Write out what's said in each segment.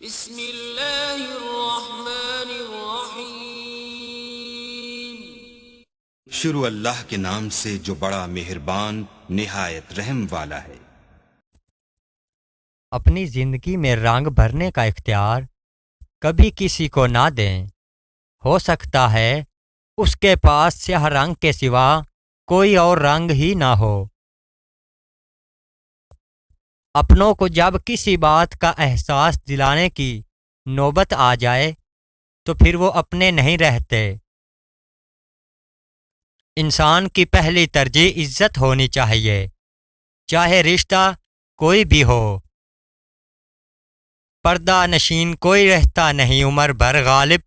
بسم اللہ الرحمن الرحیم۔ شروع اللہ کے نام سے جو بڑا مہربان نہایت رحم والا ہے۔ اپنی زندگی میں رنگ بھرنے کا اختیار کبھی کسی کو نہ دیں۔ ہو سکتا ہے اس کے پاس سیاہ رنگ کے سوا کوئی اور رنگ ہی نہ ہو۔ اپنوں کو جب کسی بات کا احساس دلانے کی نوبت آ جائے تو پھر وہ اپنے نہیں رہتے۔ انسان کی پہلی ترجیح عزت ہونی چاہیے، چاہے رشتہ کوئی بھی ہو۔ پردہ نشین کوئی رہتا نہیں عمر بھر غالب،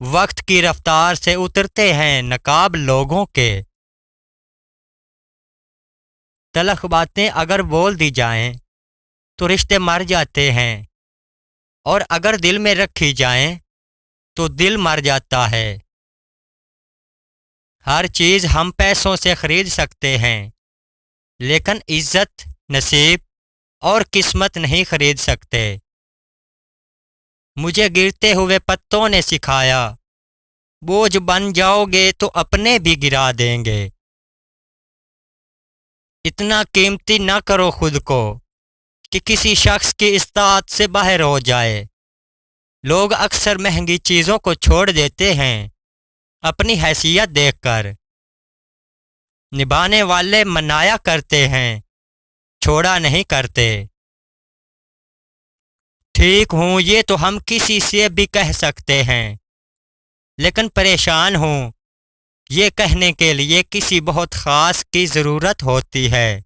وقت کی رفتار سے اترتے ہیں نقاب لوگوں کے۔ تلخ باتیں اگر بول دی جائیں تو رشتے مر جاتے ہیں، اور اگر دل میں رکھی جائیں تو دل مر جاتا ہے۔ ہر چیز ہم پیسوں سے خرید سکتے ہیں، لیکن عزت، نصیب اور قسمت نہیں خرید سکتے۔ مجھے گرتے ہوئے پتوں نے سکھایا، بوجھ بن جاؤ گے تو اپنے بھی گرا دیں گے۔ اتنا قیمتی نہ کرو خود کو کہ کسی شخص کی اطاعت سے باہر ہو جائے۔ لوگ اکثر مہنگی چیزوں کو چھوڑ دیتے ہیں اپنی حیثیت دیکھ کر۔ نبھانے والے منایا کرتے ہیں، چھوڑا نہیں کرتے۔ ٹھیک ہوں یہ تو ہم کسی سے بھی کہہ سکتے ہیں، لیکن پریشان ہوں یہ کہنے کے لیے کسی بہت خاص کی ضرورت ہوتی ہے۔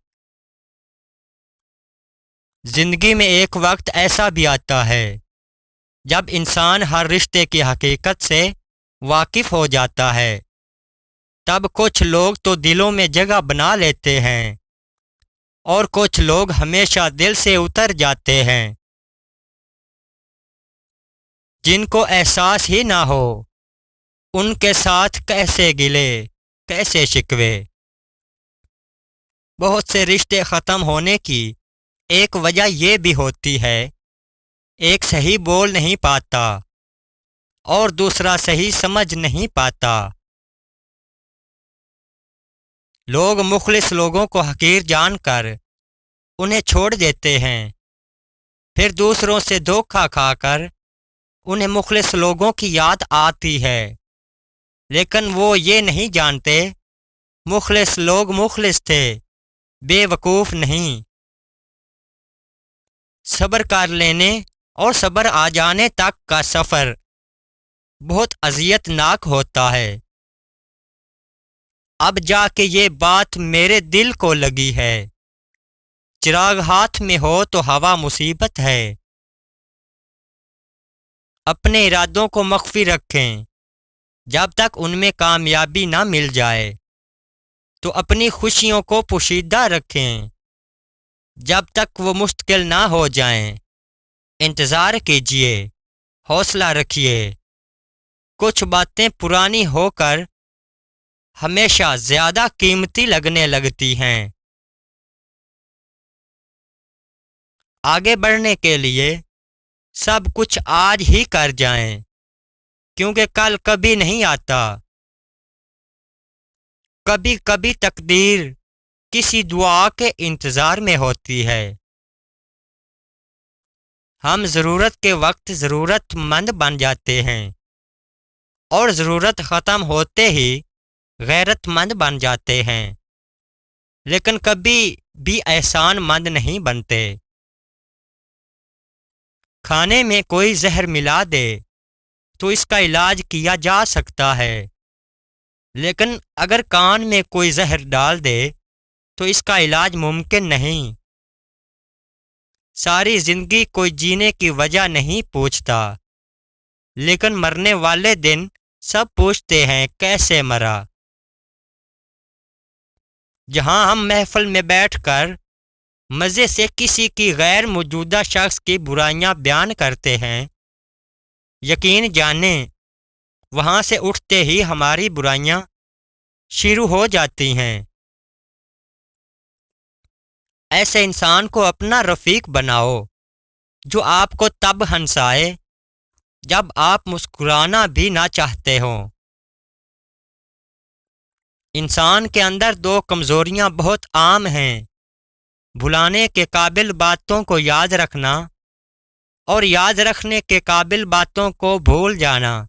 زندگی میں ایک وقت ایسا بھی آتا ہے جب انسان ہر رشتے کی حقیقت سے واقف ہو جاتا ہے۔ تب کچھ لوگ تو دلوں میں جگہ بنا لیتے ہیں، اور کچھ لوگ ہمیشہ دل سے اتر جاتے ہیں۔ جن کو احساس ہی نہ ہو ان کے ساتھ کیسے گلے، کیسے شکوے۔ بہت سے رشتے ختم ہونے کی ایک وجہ یہ بھی ہوتی ہے، ایک صحیح بول نہیں پاتا اور دوسرا صحیح سمجھ نہیں پاتا۔ لوگ مخلص لوگوں کو حقیر جان کر انہیں چھوڑ دیتے ہیں، پھر دوسروں سے دھوکہ کھا کر انہیں مخلص لوگوں کی یاد آتی ہے، لیکن وہ یہ نہیں جانتے مخلص لوگ مخلص تھے، بے وقوف نہیں۔ صبر کر لینے اور صبر آ جانے تک کا سفر بہت اذیت ناک ہوتا ہے۔ اب جا کے یہ بات میرے دل کو لگی ہے، چراغ ہاتھ میں ہو تو ہوا مصیبت ہے۔ اپنے ارادوں کو مخفی رکھیں جب تک ان میں کامیابی نہ مل جائے، تو اپنی خوشیوں کو پوشیدہ رکھیں جب تک وہ مستقل نہ ہو جائیں۔ انتظار کیجیے، حوصلہ رکھیے۔ کچھ باتیں پرانی ہو کر ہمیشہ زیادہ قیمتی لگنے لگتی ہیں۔ آگے بڑھنے کے لیے سب کچھ آج ہی کر جائیں، کیونکہ کل کبھی نہیں آتا۔ کبھی کبھی تقدیر کسی دعا کے انتظار میں ہوتی ہے۔ ہم ضرورت کے وقت ضرورت مند بن جاتے ہیں، اور ضرورت ختم ہوتے ہی غیرت مند بن جاتے ہیں، لیکن کبھی بھی احسان مند نہیں بنتے۔ کھانے میں کوئی زہر ملا دے تو اس کا علاج کیا جا سکتا ہے، لیکن اگر کان میں کوئی زہر ڈال دے تو اس کا علاج ممکن نہیں۔ ساری زندگی کوئی جینے کی وجہ نہیں پوچھتا، لیکن مرنے والے دن سب پوچھتے ہیں کیسے مرا۔ جہاں ہم محفل میں بیٹھ کر مزے سے کسی کی غیر موجودہ شخص کی برائیاں بیان کرتے ہیں، یقین جانیں وہاں سے اٹھتے ہی ہماری برائیاں شروع ہو جاتی ہیں۔ ایسے انسان کو اپنا رفیق بناؤ جو آپ کو تب ہنسائے جب آپ مسکرانا بھی نہ چاہتے ہوں۔ انسان کے اندر دو کمزوریاں بہت عام ہیں، بھلانے کے قابل باتوں کو یاد رکھنا اور یاد رکھنے کے قابل باتوں کو بھول جانا۔